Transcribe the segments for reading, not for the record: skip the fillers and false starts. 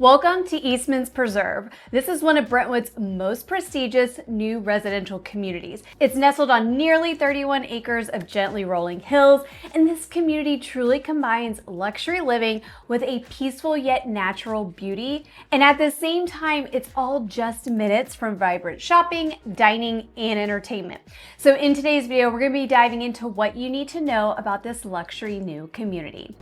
Welcome to Eastman's Preserve. This is one of Brentwood's most prestigious new residential communities. It's nestled on nearly 31 acres of gently rolling hills, and this community truly combines luxury living with a peaceful yet natural beauty. And at the same time, it's all just minutes from vibrant shopping, dining, and entertainment. So in today's video, we're going to be diving into what you need to know about this luxury new community.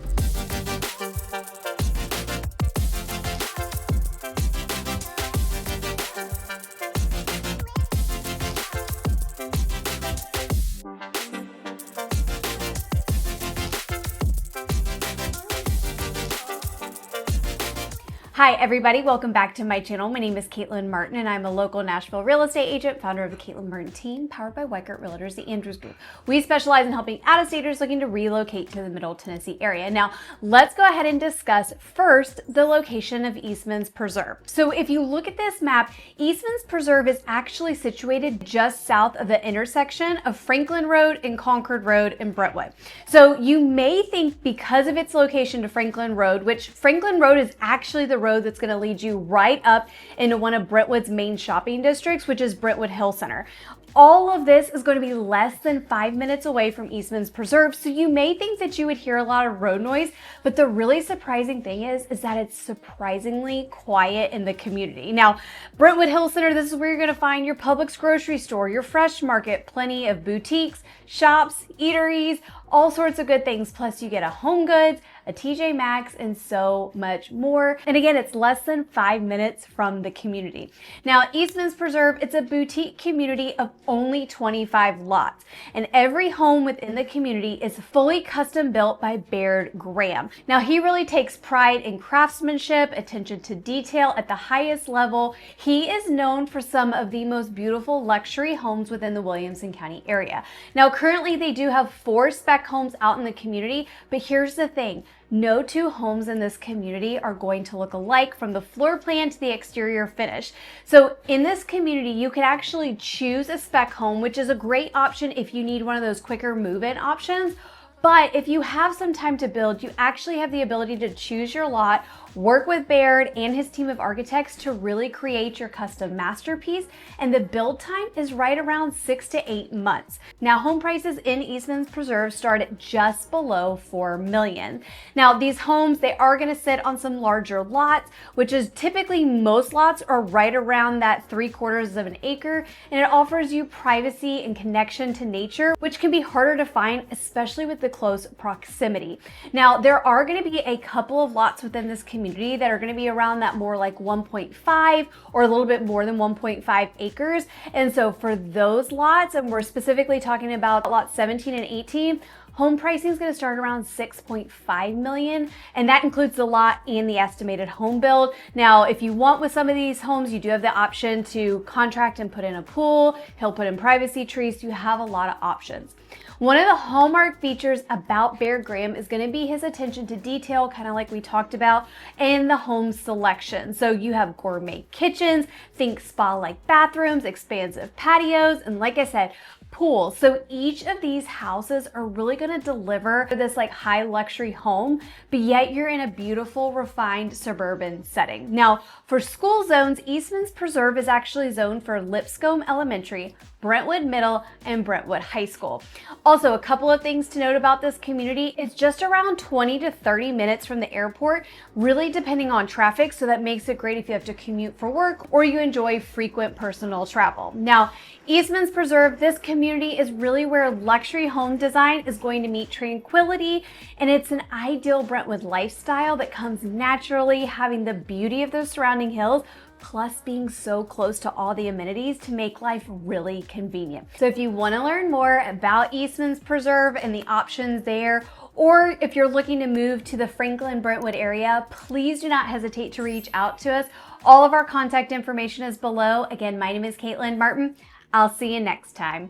Hi everybody, welcome back to my channel. My name is Caitlin Martin and I'm a local Nashville real estate agent, founder of the Caitlin Martin team, powered by Weikert Realtors, the Andrews Group. We specialize in helping out-of-staters looking to relocate to the Middle Tennessee area. Now, let's go ahead and discuss first the location of Eastman's Preserve. So if you look at this map, Eastman's Preserve is actually situated just south of the intersection of Franklin Road and Concord Road in Brentwood. So you may think because of its location to Franklin Road, which Franklin Road is actually the road that's going to lead you right up into one of Brentwood's main shopping districts, which is Brentwood Hill Center. All of this is going to be less than 5 minutes away from Eastman's Preserve, so you may think that you would hear a lot of road noise, but the really surprising thing is that it's surprisingly quiet in the community. Now, Brentwood Hill Center, this is where you're going to find your Publix grocery store, your fresh market, plenty of boutiques, shops, eateries, all sorts of good things. Plus you get a Home Goods, a TJ Maxx, and so much more. And again, it's less than 5 minutes from the community. Now, Eastman's Preserve, it's a boutique community of only 25 lots. And every home within the community is fully custom built by Baird Graham. Now, he really takes pride in craftsmanship, attention to detail at the highest level. He is known for some of the most beautiful luxury homes within the Williamson County area. Now, currently they do have 4 spec homes out in the community, but here's the thing. No two homes in this community are going to look alike from the floor plan to the exterior finish. So in this community, you can actually choose a spec home, which is a great option if you need one of those quicker move-in options. But if you have some time to build, you actually have the ability to choose your lot, work with Baird and his team of architects to really create your custom masterpiece, and the build time is right around 6 to 8 months. Now, home prices in Eastman's Preserve start at just below $4 million. Now, these homes, they are going to sit on some larger lots, which is typically most lots are right around that 3/4 of an acre, and it offers you privacy and connection to nature, which can be harder to find, especially with the close proximity. Now, there are going to be a couple of lots within this community that are going to be around that more like 1.5 or a little bit more than 1.5 acres. And so for those lots, and we're specifically talking about lots 17 and 18, home pricing is going to start around $6.5 million, and that includes the lot and the estimated home build. Now, if you want with some of these homes, you do have the option to contract and put in a pool. He'll put in privacy trees. So you have a lot of options. One of the hallmark features about Baird Graham is going to be his attention to detail, kind of like we talked about, and the home selection. So you have gourmet kitchens, think spa-like bathrooms, expansive patios, and like I said, pools. So each of these houses are really going to deliver this like high luxury home, but yet you're in a beautiful, refined suburban setting. Now, for school zones, Eastman's Preserve is actually zoned for Lipscomb Elementary, Brentwood Middle, and Brentwood High School. Also, a couple of things to note about this community. It's just around 20 to 30 minutes from the airport, really depending on traffic, so that makes it great if you have to commute for work or you enjoy frequent personal travel. Now, Eastman's Preserve, this community is really where luxury home design is going to meet tranquility, and it's an ideal Brentwood lifestyle that comes naturally, having the beauty of the surrounding hills, plus being so close to all the amenities to make life really convenient. So if you want to learn more about Eastman's Preserve and the options there, or if you're looking to move to the Franklin Brentwood area, please do not hesitate to reach out to us. All of our contact information is below. Again, my name is Caitlin Martin. I'll see you next time.